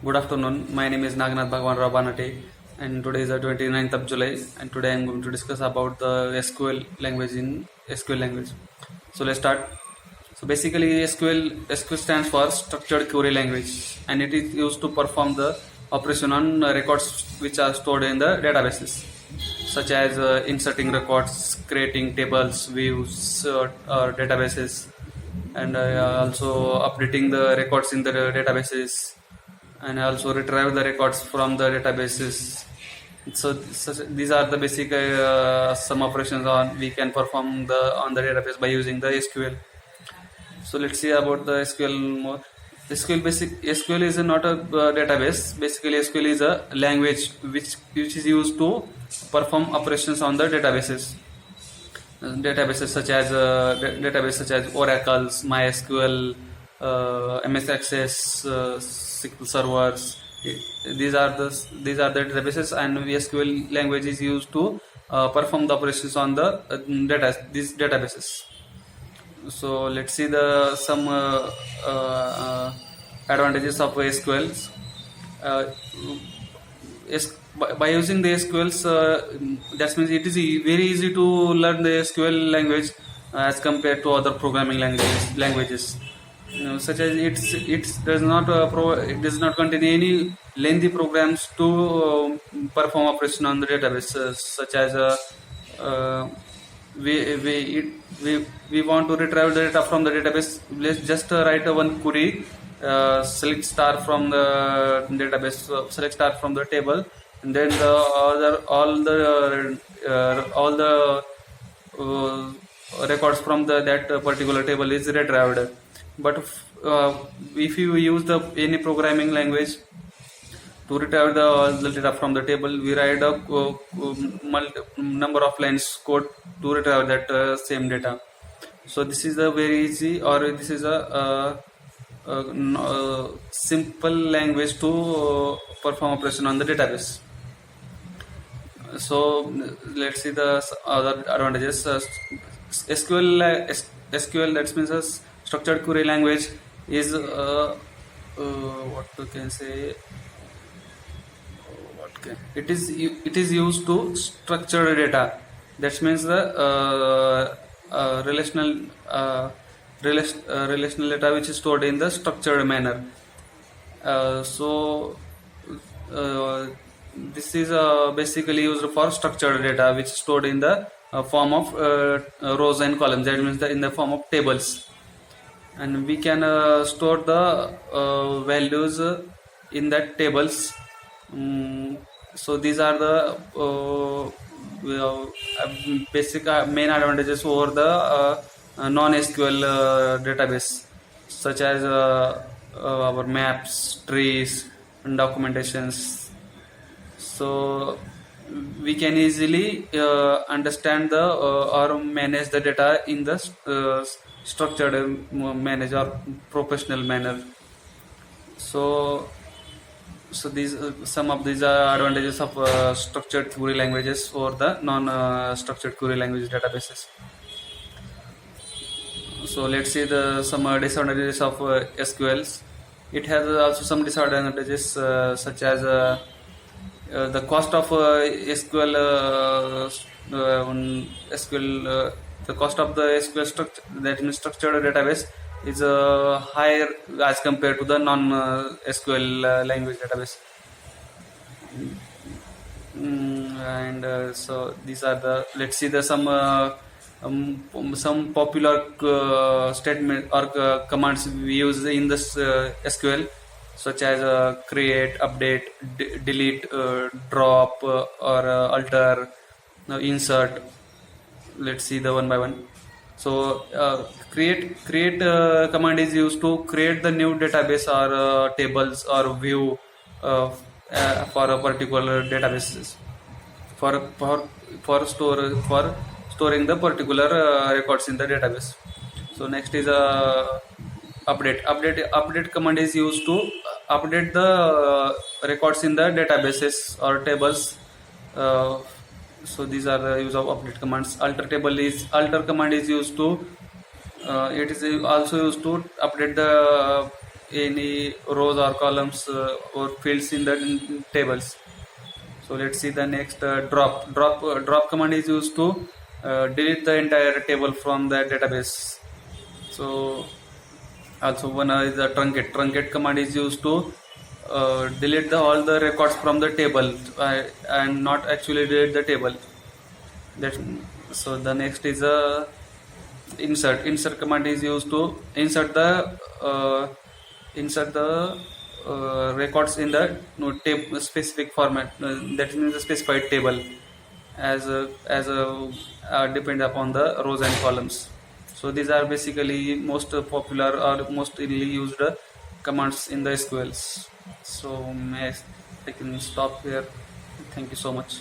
Good afternoon. My name is Naganath Bhagwan Rao Banate, and today is the 29th of July, and today I am going to discuss about the SQL language in SQL language. So let's start. So basically, SQL stands for Structured Query Language, and it is used to perform the operation on records which are stored in the databases, such as inserting records, creating tables, views, or databases, and also updating the records in the databases, and also retrieve the records from the databases. So these are the basic some operations on we can perform on the database by using the SQL. So let's see about the SQL more. SQL is not a database. Basically, SQL is a language which is used to perform operations on the databases. Databases such as Oracles, MySQL, MS Access, SQL servers. These are the databases, and SQL language is used to perform the operations on the these databases. So let's see some advantages of SQL. By using the SQLs, that means it is very easy to learn the SQL language as compared to other programming languages. Such as it does not contain any lengthy programs to perform operation on the database, such as we want to retrieve the data from the database. Let's just write one query, select star from the database, select star from the table, and then all the records from that particular table is retrieved. But if you use any programming language to retrieve the data from the table, we write a number of lines code to retrieve that same data. So this is a very easy, or this is a simple language to perform operation on the database. So let's see the other advantages. SQL, that means a structured query language, is what we can say. It is used to structure data. That means the relational data which is stored in the structured manner. This is basically used for structured data which is stored in the form of rows and columns. That means in the form of tables, and we can store the values in that tables. So these are the basic main advantages over the non-SQL database, such as our maps, trees, and documentations. So we can easily understand or manage the data in the structured manage or professional manner. So these some of these are advantages of structured query languages or the non-structured query language databases. So let's see some disadvantages of SQLs. It has also some disadvantages, such as the cost of SQL. The cost of the SQL structure, that means structured database, is higher as compared to the non-SQL language database. And so these are let's see some popular statement or commands we use in this SQL, such as create, update, delete, drop, or alter, insert. Let's see the one by one. So create command is used to create the new database or tables or view for a particular databases, for storing the particular records in the database. So next is update command is used to update the records in the databases or tables. So these are the use of update commands. Alter command is used to it is also used to update the any rows or columns or fields in the tables. So let's see the next drop command is used to delete the entire table from the database. So also one is the truncate command is used to delete all the records from the table and not actually delete the table. So the next is a insert command is used to insert the records in the specific format, that means the specified table, as depend upon the rows and columns. So these are basically most popular or mostly used commands in the SQLs. So I can stop here. Thank you so much.